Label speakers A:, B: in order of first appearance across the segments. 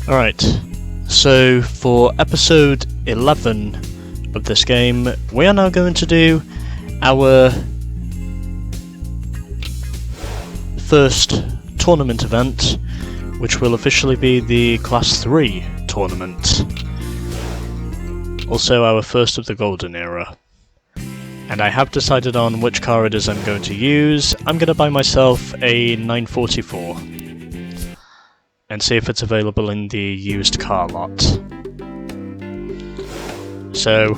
A: Alright, so for episode 11 of this game, we are now going to do our first tournament event, which will officially be the Class 3 tournament. Also our first of the Golden Era. And I have decided on which car it is I'm going to use. I'm going to buy myself a 944. And see if it's available in the used car lot. So,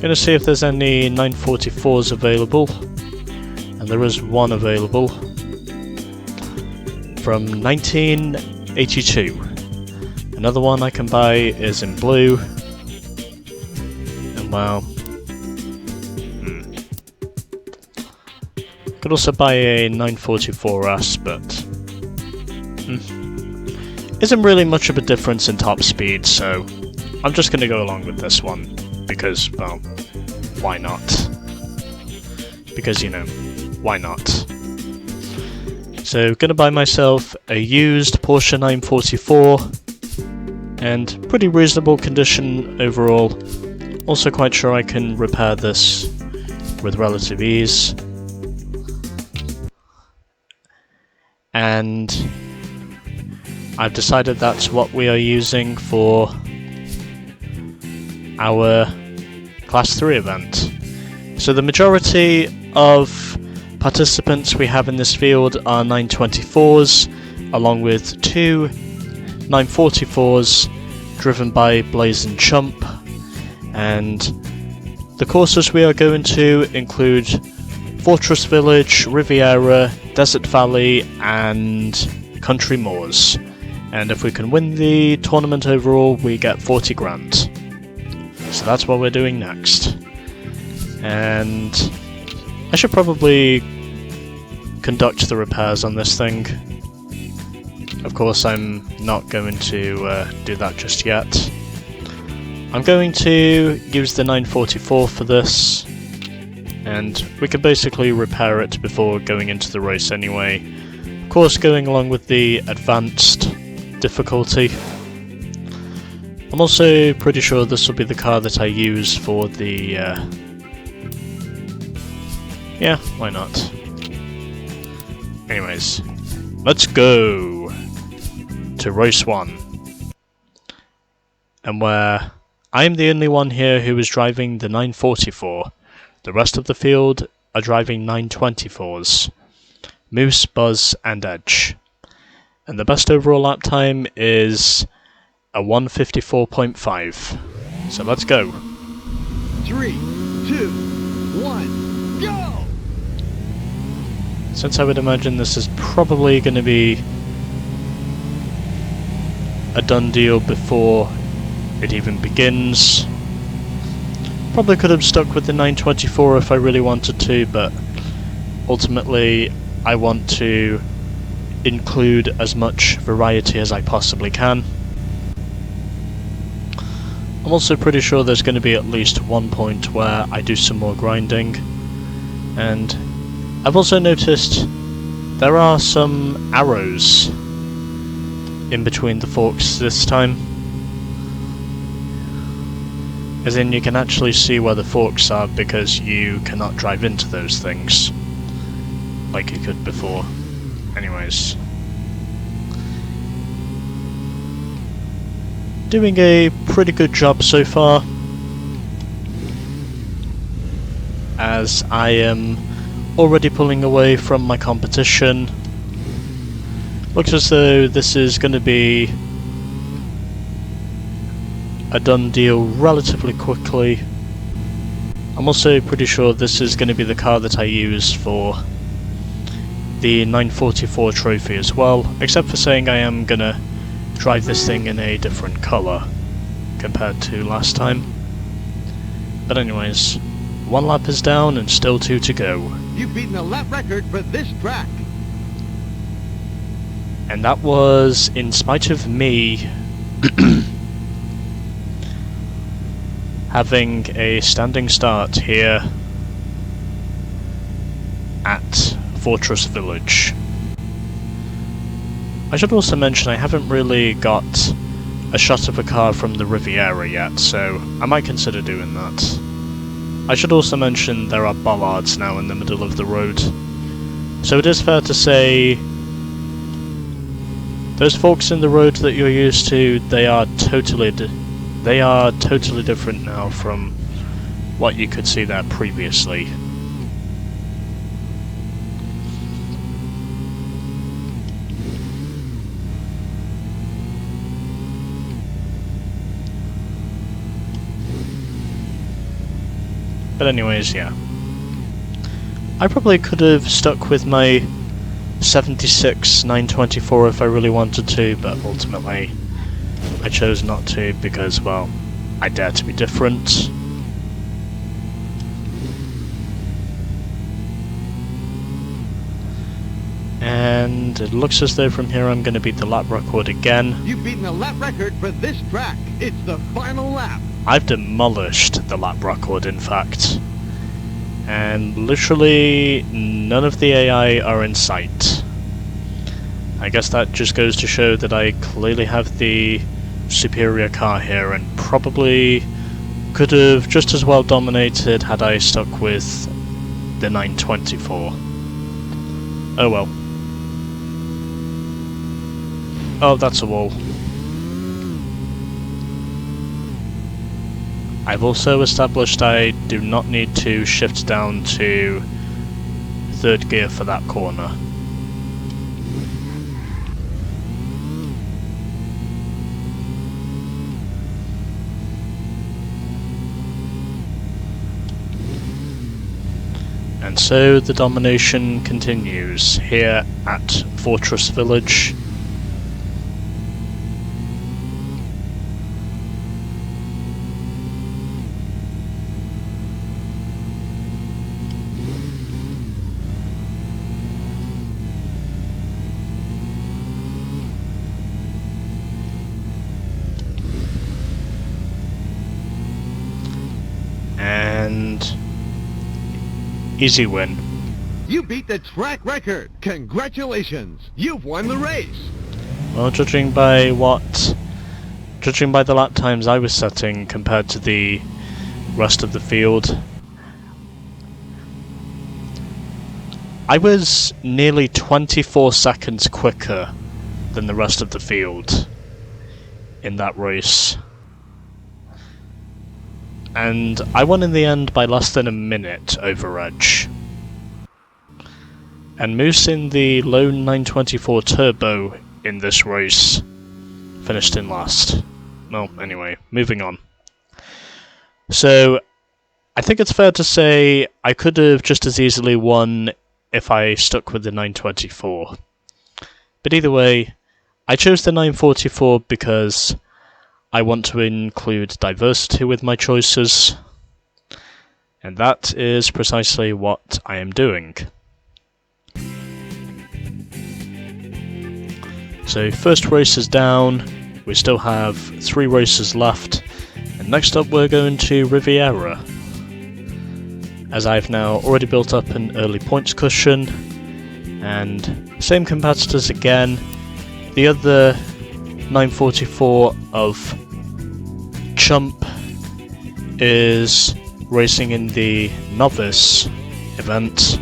A: gonna see if there's any 944s available, and there is one available from 1982. Another one I can buy is in blue, and well, could also buy a 944S, but isn't really much of a difference in top speed, so I'm just going to go along with this one, because, well, why not? Because, you know, why not? So, going to buy myself a used Porsche 944, and pretty reasonable condition overall. Also quite sure I can repair this with relative ease. And I've decided that's what we are using for our Class 3 event. So the majority of participants we have in this field are 924s, along with two 944s driven by Blazing Chump. And the courses we are going to include Fortress Village, Riviera, Desert Valley, and Country Moors. And if we can win the tournament overall, we get 40 grand. So that's what we're doing next. And I should probably conduct the repairs on this thing. Of course, I'm not going to do that just yet. I'm going to use the 944 for this. And we can basically repair it before going into the race anyway. Of course, going along with the advanced difficulty. I'm also pretty sure this will be the car that I use for the... yeah, why not? Anyways, let's go to race 1. And where I am the only one here who is driving the 944. The rest of the field are driving 924s, Moose, Buzz, and Edge. And the best overall lap time is a 154.5. So let's go.
B: 3, 2, 1, go!
A: Since I would imagine this is probably going to be a done deal before it even begins. Probably could have stuck with the 924 if I really wanted to, but ultimately I want to include as much variety as I possibly can. I'm also pretty sure there's going to be at least one point where I do some more grinding, and I've also noticed there are some arrows in between the forks this time. As in, you can actually see where the forks are because you cannot drive into those things like you could before. Anyways. Doing a pretty good job so far, as I am already pulling away from my competition. Looks as though this is going to be a done deal relatively quickly. I'm also pretty sure this is going to be the car that I use for the 944 trophy as well, except for saying I am going to drive this thing in a different colour compared to last time. But anyways, one lap is down and still 2 to go.
B: You've beaten the lap record for this track.
A: And that was in spite of me having a standing start here at Fortress Village. I should also mention I haven't really got a shot of a car from the Riviera yet, so I might consider doing that. I should also mention there are bollards now in the middle of the road. So it is fair to say those forks in the road that you're used to, they are totally different now from what you could see there previously. But anyways, yeah. I probably could have stuck with my 76 924 if I really wanted to, but ultimately I chose not to because, well, I dare to be different. And it looks as though from here I'm going to beat the lap record again.
B: You've beaten the lap record for this track. It's the final lap.
A: I've demolished the lap record, in fact. And literally none of the AI are in sight. I guess that just goes to show that I clearly have the superior car here and probably could have just as well dominated had I stuck with the 924. Oh well. Oh, that's a wall. I've also established I do not need to shift down to third gear for that corner. And so the domination continues here at Fortress Village. And easy win.
B: You beat the track record. Congratulations. You've won the race.
A: Well, judging by the lap times I was setting compared to the rest of the field, I was nearly 24 seconds quicker than the rest of the field in that race. And I won in the end by less than a minute over Edge. And Moose in the lone 924 Turbo in this race finished in last. Well, anyway, moving on. So, I think it's fair to say I could have just as easily won if I stuck with the 924. But either way, I chose the 944 because I want to include diversity with my choices, and that is precisely what I am doing. So first race is down, we still have 3 races left, and next up we're going to Riviera, as I've now already built up an early points cushion, and same competitors again. The other 944 of Chump is racing in the novice event,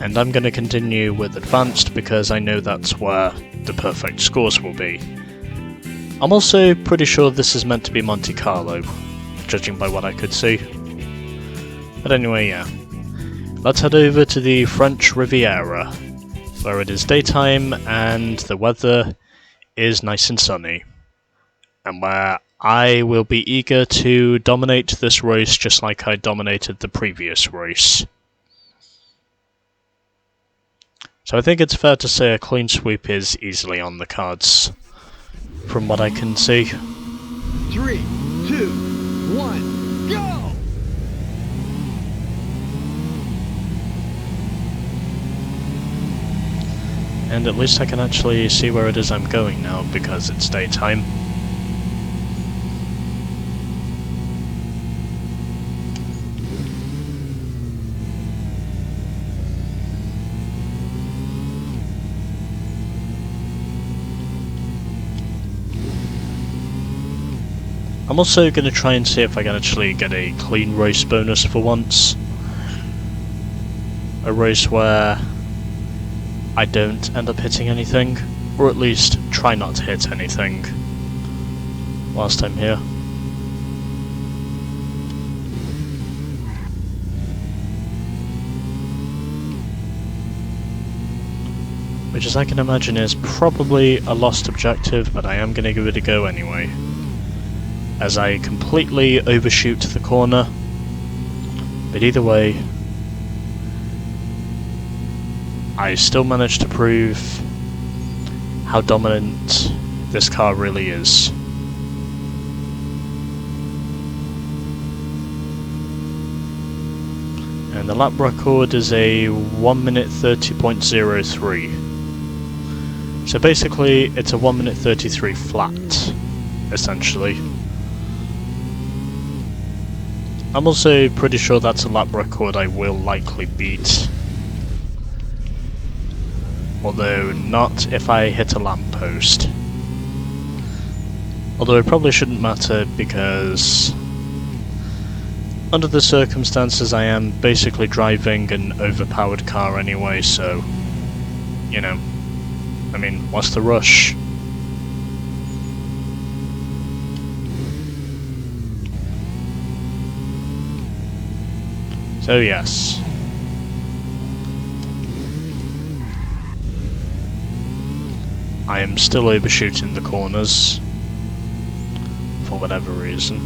A: and I'm going to continue with advanced because I know that's where the perfect scores will be. I'm also pretty sure this is meant to be Monte Carlo, judging by what I could see. But anyway, yeah. Let's head over to the French Riviera, where it is daytime and the weather is nice and sunny, and where I will be eager to dominate this race just like I dominated the previous race. So I think it's fair to say a clean sweep is easily on the cards, from what I can see.
B: 3, 2, 1, go!
A: And at least I can actually see where it is I'm going now because it's daytime. I'm also going to try and see if I can actually get a clean race bonus for once. A race where I don't end up hitting anything, or at least try not to hit anything whilst I'm here. Which, as I can imagine, is probably a lost objective, but I am going to give it a go anyway, as I completely overshoot the corner. But either way, I still managed to prove how dominant this car really is. And the lap record is a 1 minute 30.03. So basically, it's a 1 minute 33 flat, essentially. I'm also pretty sure that's a lap record I will likely beat. Although not if I hit a lamppost. Although it probably shouldn't matter because under the circumstances I am basically driving an overpowered car anyway, so you know, I mean, what's the rush? So yes. I am still overshooting the corners, for whatever reason.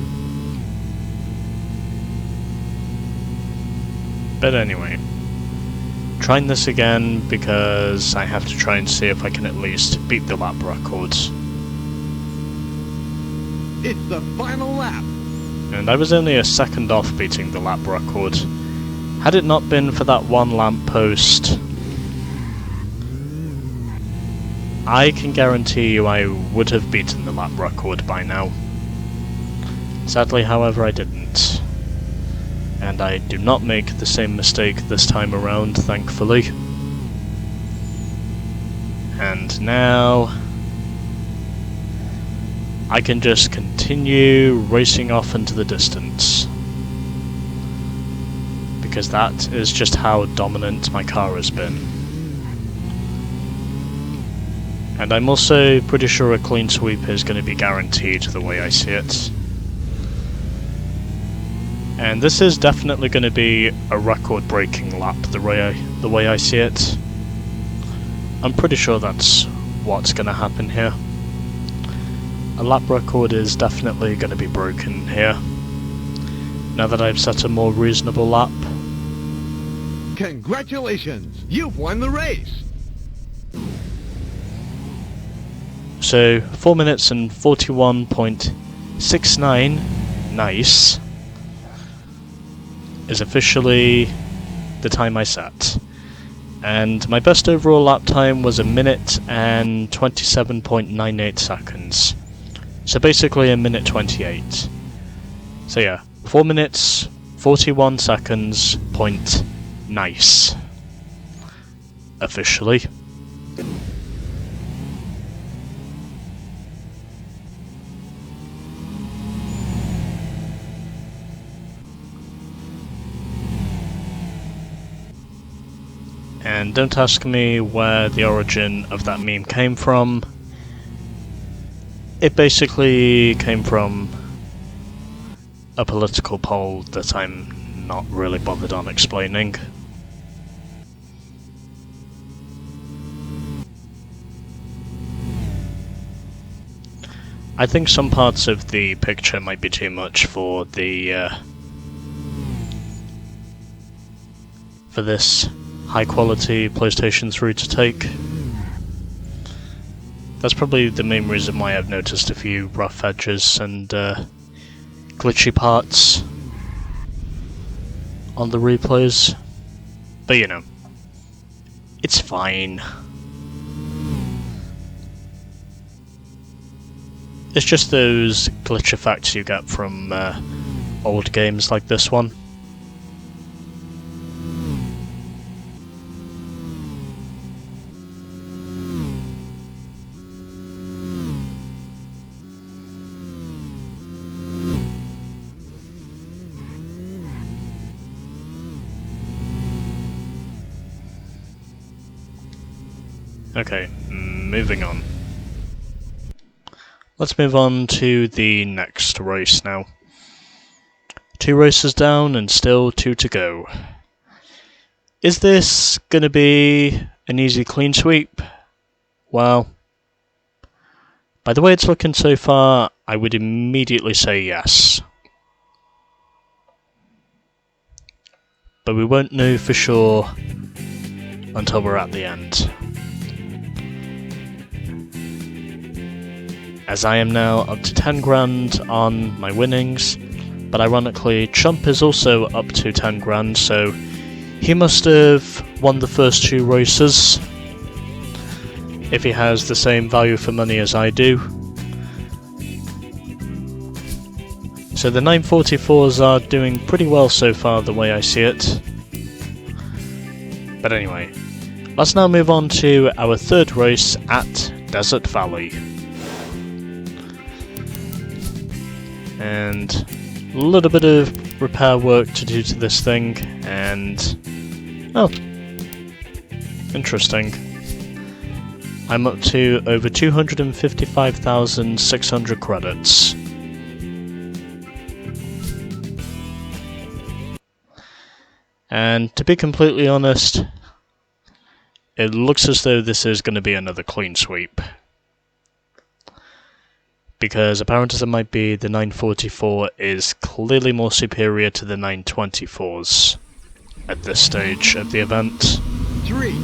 A: But anyway, trying this again because I have to try and see if I can at least beat the lap records.
B: It's the final lap.
A: And I was only a second off beating the lap record. Had it not been for that one lamppost, I can guarantee you I would have beaten the lap record by now. Sadly, however, I didn't. And I do not make the same mistake this time around, thankfully. And now I can just continue racing off into the distance. Because that is just how dominant my car has been. And I'm also pretty sure a clean sweep is going to be guaranteed the way I see it. And this is definitely going to be a record-breaking lap the way I see it. I'm pretty sure that's what's going to happen here. A lap record is definitely going to be broken here, now that I've set a more reasonable lap.
B: Congratulations! You've won the race!
A: So, 4 minutes and 41.69, nice, is officially the time I set. And my best overall lap time was 1 minute and 27.98 seconds. So basically 1 minute 28. So yeah, 4 minutes, 41 seconds, point nice. Officially. And don't ask me where the origin of that meme came from. It basically came from a political poll that I'm not really bothered on explaining. I think some parts of the picture might be too much for the for this high quality PlayStation 3 to take. That's probably the main reason why I've noticed a few rough edges and glitchy parts on the replays. But you know, it's fine. It's just those glitch effects you get from old games like this one. Okay, moving on. Let's move on to the next race now. 2 races down and still 2 to go. Is this gonna be an easy clean sweep? Well, by the way it's looking so far, I would immediately say yes. But we won't know for sure until we're at the end. As I am now up to 10 grand on my winnings, but ironically Chump is also up to 10 grand, so he must have won the first 2 races, if he has the same value for money as I do. So the 944s are doing pretty well so far the way I see it. But anyway, let's now move on to our 3rd race at Desert Valley. And a little bit of repair work to do to this thing, and oh, interesting. I'm up to over 255,600 credits. And to be completely honest, it looks as though this is going to be another clean sweep. Because apparent as it might be, the 944 is clearly more superior to the 924s at this stage of the event.
B: 3, 2,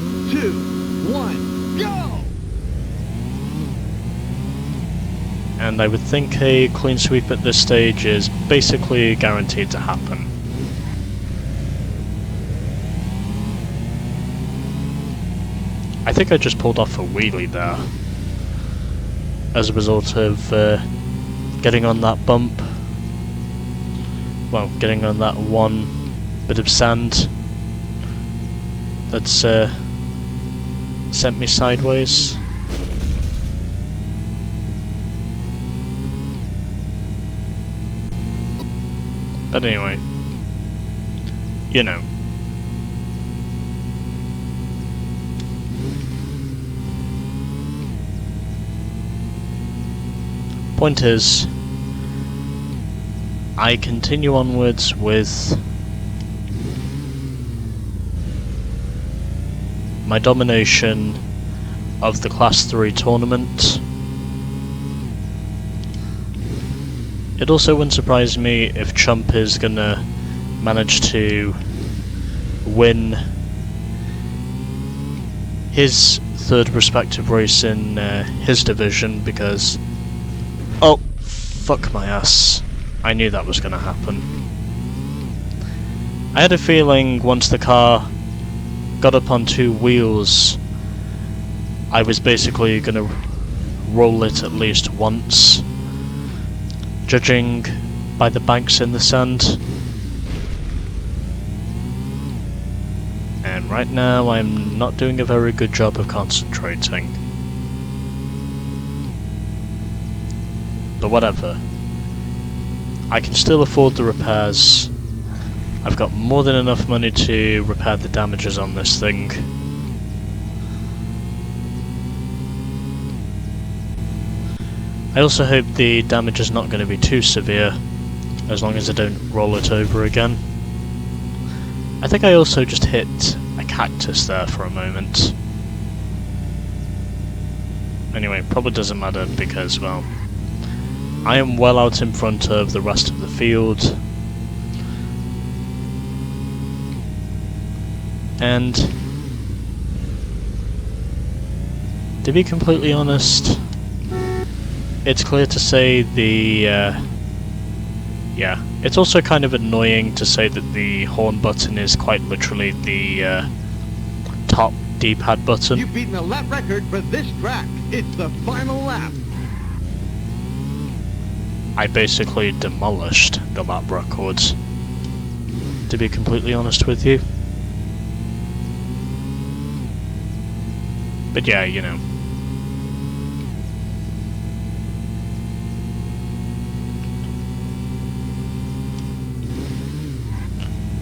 B: 1, go!
A: And I would think a clean sweep at this stage is basically guaranteed to happen. I think I just pulled off a wheelie there as a result of getting on that bump. Well, getting on that one bit of sand that's sent me sideways. But anyway, you know. Point is, I continue onwards with my domination of the Class 3 tournament. It also wouldn't surprise me if Chump is gonna manage to win his 3rd respective race in his division, because oh, fuck my ass. I knew that was going to happen. I had a feeling once the car got up on 2 wheels, I was basically going to roll it at least once, judging by the banks in the sand. And right now I'm not doing a very good job of concentrating. But whatever. I can still afford the repairs. I've got more than enough money to repair the damages on this thing. I also hope the damage is not going to be too severe, as long as I don't roll it over again. I think I also just hit a cactus there for a moment. Anyway, probably doesn't matter because, well, I am well out in front of the rest of the field. And to be completely honest, it's clear to say the yeah, it's also kind of annoying to say that the horn button is quite literally the top D-pad button.
B: You've beaten a lap record for this track. It's the final lap.
A: I basically demolished the lap records, to be completely honest with you. But yeah, you know.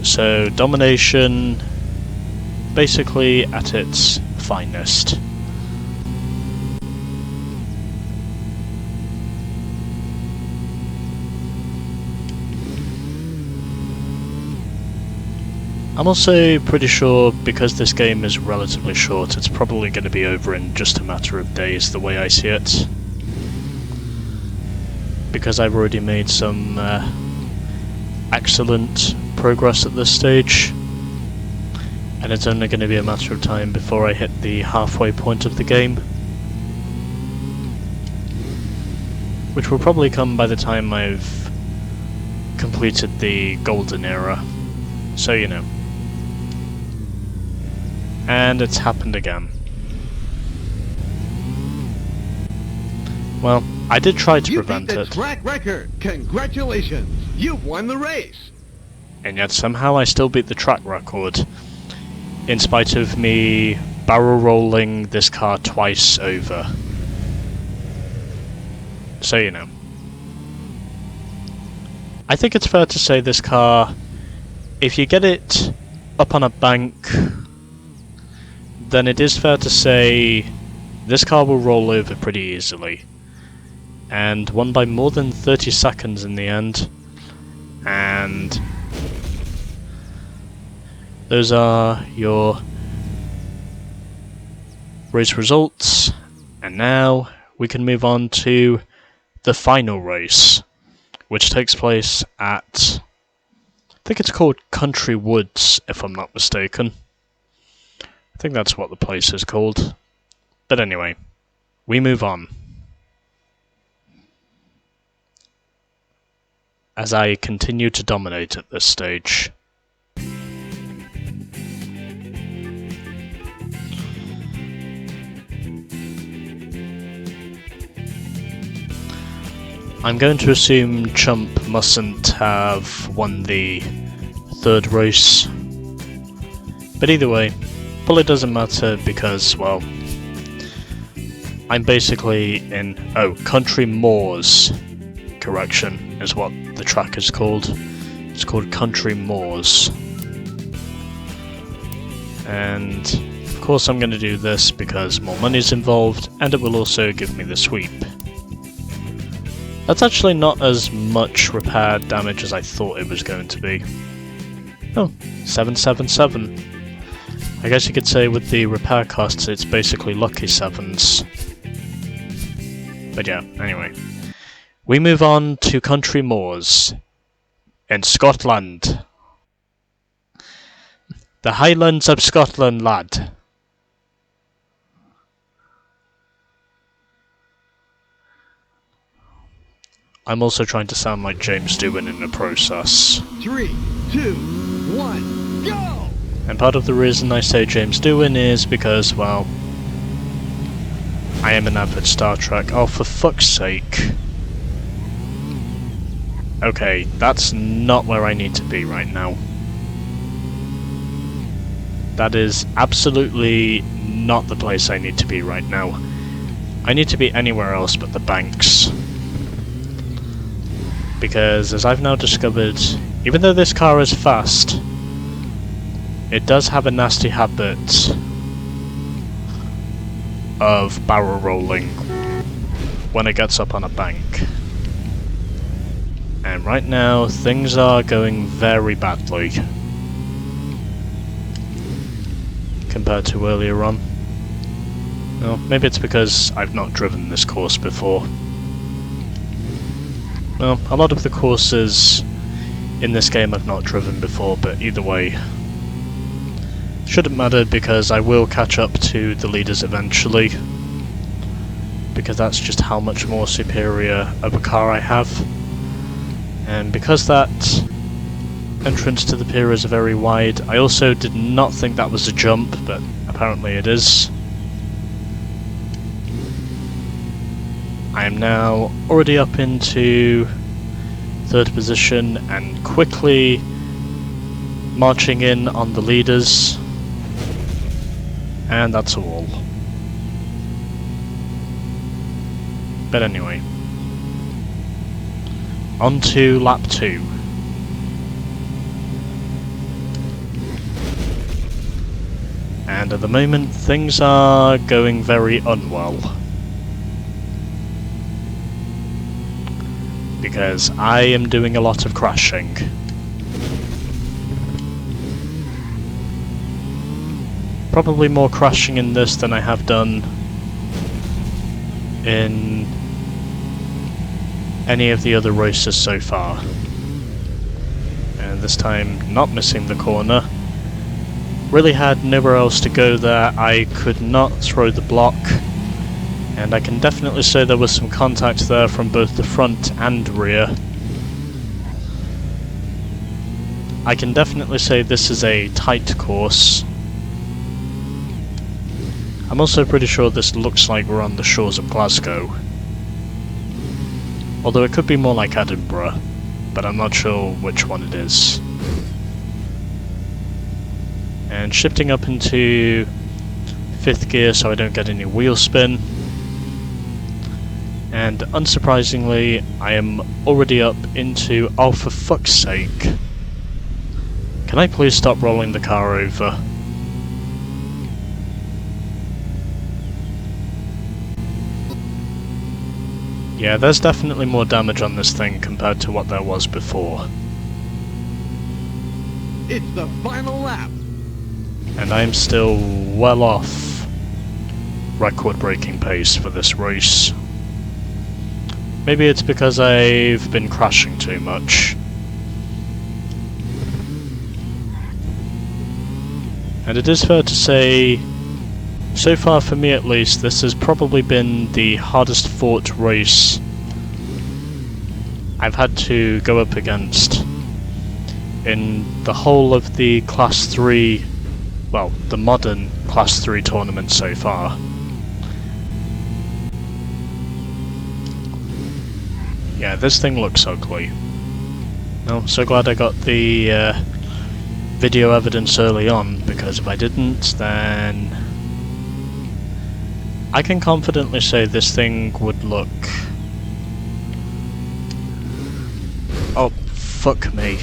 A: So, domination, basically at its finest. I'm also pretty sure, because this game is relatively short, it's probably going to be over in just a matter of days, the way I see it. Because I've already made some excellent progress at this stage. And it's only going to be a matter of time before I hit the halfway point of the game. Which will probably come by the time I've completed the golden era. So you know. And it's happened again. Well, I did try to prevent
B: it. You beat
A: it.
B: the track record! Congratulations! You've won the race!
A: And yet somehow I still beat the track record. In spite of me barrel rolling this car twice over. So you know. I think it's fair to say this car, if you get it up on a bank, then it is fair to say this car will roll over pretty easily. And won by more than 30 seconds in the end. And those are your race results. And now we can move on to the final race, which takes place at, I think it's called Country Woods, if I'm not mistaken. I think that's what the place is called. But anyway, we move on. As I continue to dominate at this stage. I'm going to assume Chump mustn't have won the third race. But either way, probably doesn't matter because, well, I'm basically in... oh, Country Moors. Correction, is what the track is called. It's called Country Moors. And of course I'm going to do this because more money's involved, and it will also give me the sweep. That's actually not as much repair damage as I thought it was going to be. Oh, 777. I guess you could say with the repair costs it's basically lucky sevens. But yeah, anyway. We move on to Country Moors in Scotland. The Highlands of Scotland, lad. I'm also trying to sound like James Doohan in the process.
B: 3, 2, 1, go!
A: And part of the reason I say James Doohan is because, well, I am an avid Star Trek. Oh, for fuck's sake. Okay, that's not where I need to be right now. That is absolutely not the place I need to be right now. I need to be anywhere else but the banks. Because, as I've now discovered, even though this car is fast, it does have a nasty habit of barrel rolling when it gets up on a bank. And right now, things are going very badly compared to earlier on. Well, maybe it's because I've not driven this course before. Well, a lot of the courses in this game I've not driven before, but either way, shouldn't matter because I will catch up to the leaders eventually. Because that's just how much more superior of a car I have. And because that entrance to the pier is very wide, I also did not think that was a jump, but apparently it is. I am now already up into third position and quickly marching in on the leaders. And that's all. But anyway. On to lap 2. And at the moment, things are going very unwell. Because I am doing a lot of crashing. Probably more crashing in this than I have done in any of the other races so far. And this time not missing the corner. Really had nowhere else to go there. I could not throw the block, and I can definitely say there was some contact there from both the front and rear. I can definitely say this is a tight course. I'm also pretty sure this looks like we're on the shores of Glasgow. Although it could be more like Edinburgh, but I'm not sure which one it is. And shifting up into 5th gear so I don't get any wheel spin. And unsurprisingly, I am already up into... oh, for fuck's sake. Can I please stop rolling the car over? Yeah, there's definitely more damage on this thing compared to what there was before.
B: It's the final lap.
A: And I'm still well off record-breaking pace for this race. Maybe it's because I've been crashing too much. And it is fair to say, so far for me at least, this has probably been the hardest fought race I've had to go up against in the whole of the Class 3, well, the modern Class 3 tournament so far. Yeah, this thing looks ugly. Well, so glad I got the video evidence early on, because if I didn't, then I can confidently say this thing would look... oh, fuck me.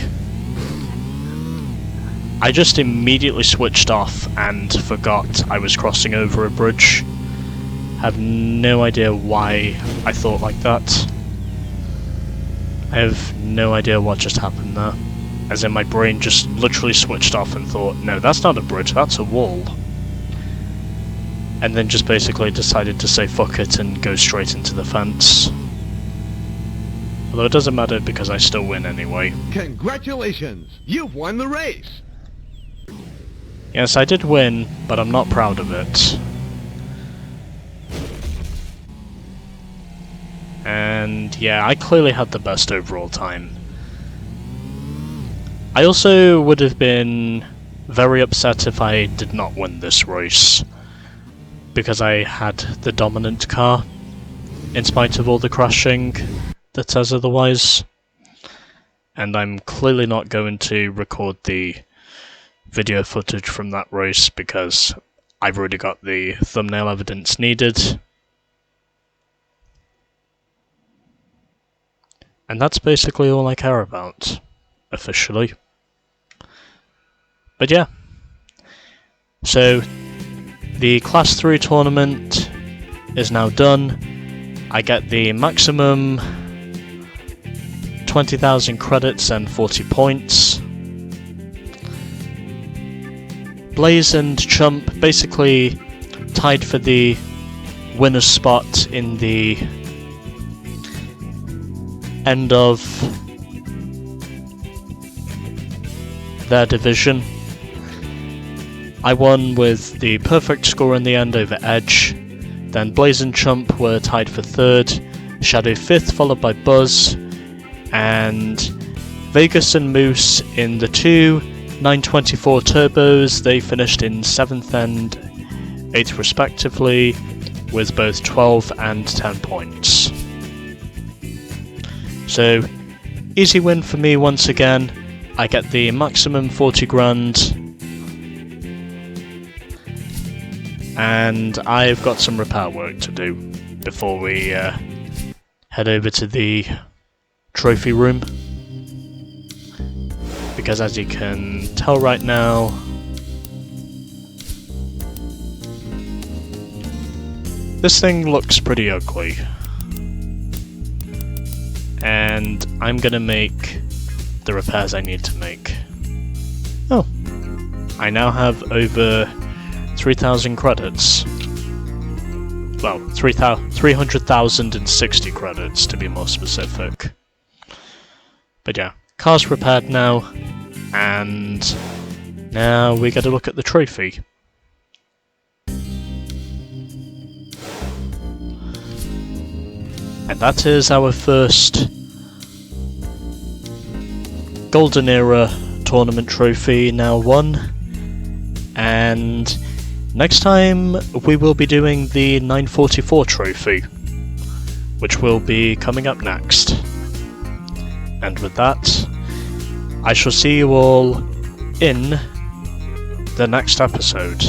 A: I just immediately switched off and forgot I was crossing over a bridge. Have no idea why I thought like that. I have no idea what just happened there. As in, my brain just literally switched off and thought, no, that's not a bridge, that's a wall. And then just basically decided to say fuck it and go straight into the fence. Although it doesn't matter because I still win anyway.
B: Congratulations! You've won the race!
A: Yes, I did win, but I'm not proud of it. And yeah, I clearly had the best overall time. I also would have been very upset if I did not win this race, because I had the dominant car, in spite of all the crashing that says otherwise. And I'm clearly not going to record the video footage from that race because I've already got the thumbnail evidence needed. And that's basically all I care about, officially. But yeah. So, the Class 3 tournament is now done. I get the maximum 20,000 credits and 40 points. Blaze and Chump basically tied for the winner's spot in the end of their division. I won with the perfect score in the end over Edge. Then Blaze and Chump were tied for 3rd, Shadow 5th, followed by Buzz, and Vegas and Moose in the two 924 turbos. They finished in 7th and 8th respectively, with both 12 and 10 points. So, easy win for me once again. I get the maximum 40 grand. And I've got some repair work to do before we head over to the trophy room. Because as you can tell right now, this thing looks pretty ugly. And I'm gonna make the repairs I need to make. Oh, I now have over 3,000 credits. Well, 300,060 credits to be more specific. But yeah, car's repaired now, and now we get a look at the trophy. And that is our first Golden Era tournament trophy now won. And next time we will be doing the 944 trophy, which will be coming up next. And with that, I shall see you all in the next episode.